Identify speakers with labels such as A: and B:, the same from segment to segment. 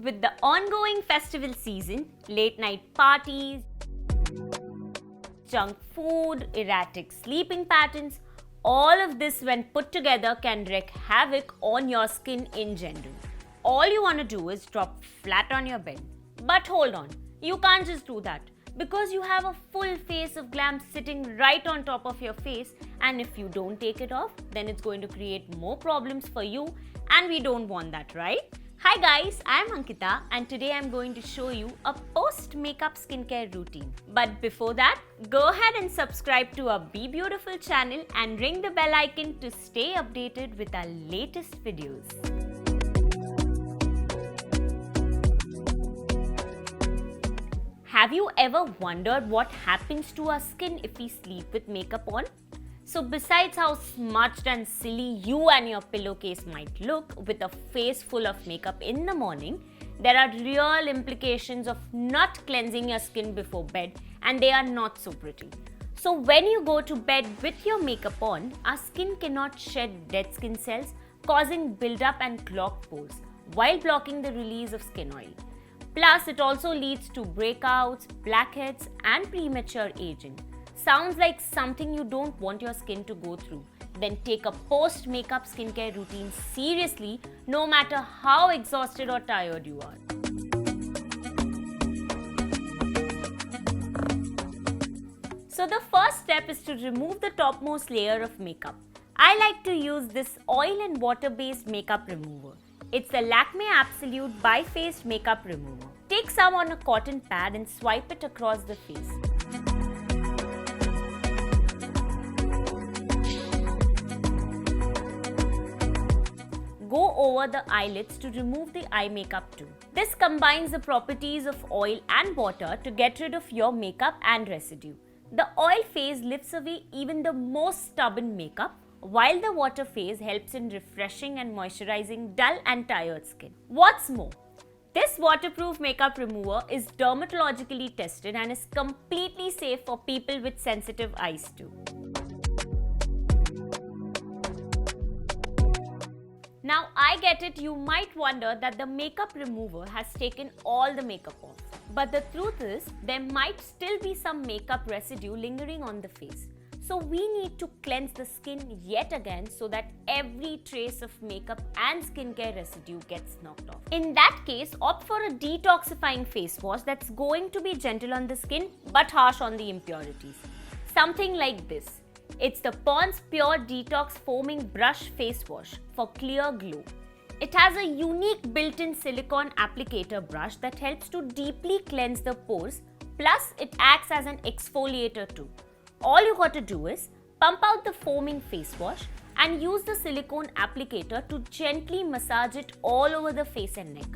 A: With the ongoing festival season, late night parties, junk food, erratic sleeping patterns, all of this when put together can wreak havoc on your skin in general. All you want to do is drop flat on your bed. But hold on, you can't just do that because you have a full face of glam sitting right on top of your face, and if you don't take it off, then it's going to create more problems for you, and we don't want that, right? Hi guys, I'm Ankita and today I'm going to show you a post-makeup skincare routine. But before that, go ahead and subscribe to our Be Beautiful channel and ring the bell icon to stay updated with our latest videos. Have you ever wondered what happens to our skin if we sleep with makeup on? So besides how smudged and silly you and your pillowcase might look with a face full of makeup in the morning, there are real implications of not cleansing your skin before bed, and they are not so pretty. So when you go to bed with your makeup on, our skin cannot shed dead skin cells, causing buildup and clogged pores, while blocking the release of skin oil. Plus, it also leads to breakouts, blackheads, and premature aging. Sounds like something you don't want your skin to go through? Then take a post-makeup skincare routine seriously, no matter how exhausted or tired you are. So the first step is to remove the topmost layer of makeup. I like to use this oil and water-based makeup remover. It's the Lakme Absolute Bi-Faced Makeup Remover. Take some on a cotton pad and swipe it across the face. Go over the eyelids to remove the eye makeup too. This combines the properties of oil and water to get rid of your makeup and residue. The oil phase lifts away even the most stubborn makeup, while the water phase helps in refreshing and moisturizing dull and tired skin. What's more, this waterproof makeup remover is dermatologically tested and is completely safe for people with sensitive eyes too. Now I get it, you might wonder that the makeup remover has taken all the makeup off. But the truth is, there might still be some makeup residue lingering on the face. So we need to cleanse the skin yet again so that every trace of makeup and skincare residue gets knocked off. In that case, opt for a detoxifying face wash that's going to be gentle on the skin but harsh on the impurities. Something like this. It's the Pond's Pure Detox Foaming Brush Face Wash for clear glow. It has a unique built-in silicone applicator brush that helps to deeply cleanse the pores, plus it acts as an exfoliator too. All you got to do is pump out the foaming face wash and use the silicone applicator to gently massage it all over the face and neck.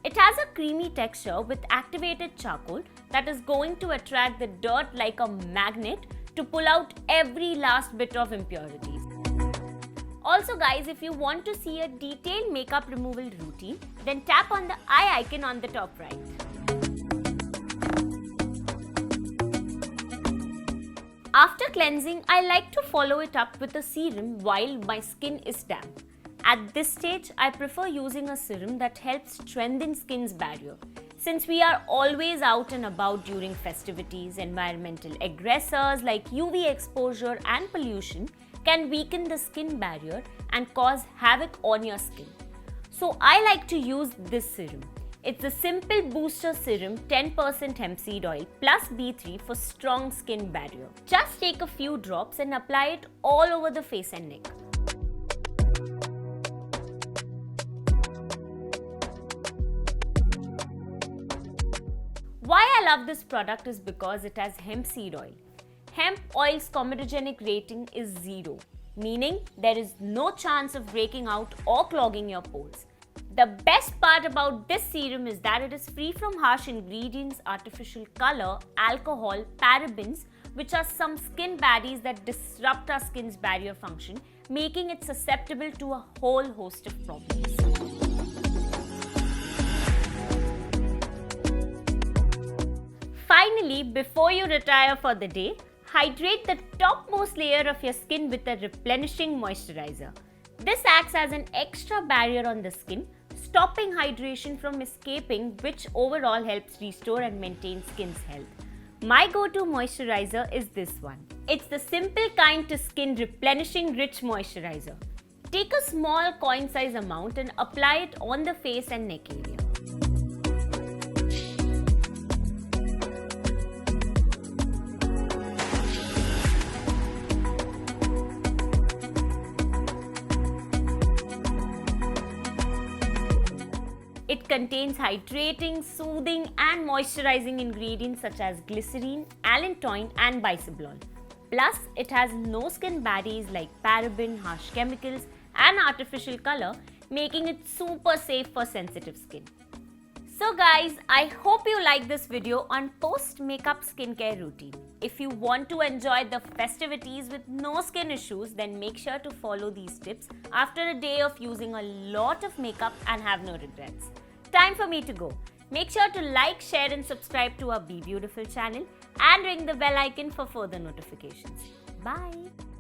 A: It has a creamy texture with activated charcoal that is going to attract the dirt like a magnet to pull out every last bit of impurities. Also guys, if you want to see a detailed makeup removal routine, then tap on the eye icon on the top right. After cleansing, I like to follow it up with a serum while my skin is damp. At this stage, I prefer using a serum that helps strengthen skin's barrier. Since we are always out and about during festivities, environmental aggressors like UV exposure and pollution can weaken the skin barrier and cause havoc on your skin. So I like to use this serum. It's a simple booster serum, 10% hemp seed oil plus B3 for strong skin barrier. Just take a few drops and apply it all over the face and neck. Why I love this product is because it has hemp seed oil. Hemp oil's comedogenic rating is 0, meaning there is no chance of breaking out or clogging your pores. The best part about this serum is that it is free from harsh ingredients, artificial color, alcohol, parabens, which are some skin baddies that disrupt our skin's barrier function, making it susceptible to a whole host of problems. finally, before you retire for the day, hydrate the topmost layer of your skin with a replenishing moisturizer. This acts as an extra barrier on the skin, stopping hydration from escaping, which overall helps restore and maintain skin's health. My go-to moisturizer is this one. It's the simple kind to skin replenishing rich moisturizer. Take a small coin-size amount and apply it on the face and neck area. It contains hydrating, soothing and moisturizing ingredients such as glycerine, allantoin and bisabolol. Plus, it has no skin baddies like paraben, harsh chemicals and artificial color, making it super safe for sensitive skin. So guys, I hope you like this video on post-makeup skincare routine. If you want to enjoy the festivities with no skin issues, then make sure to follow these tips after a day of using a lot of makeup and have no regrets. Time for me to go. Make sure to like, share and subscribe to our Be Beautiful channel and ring the bell icon for further notifications. Bye!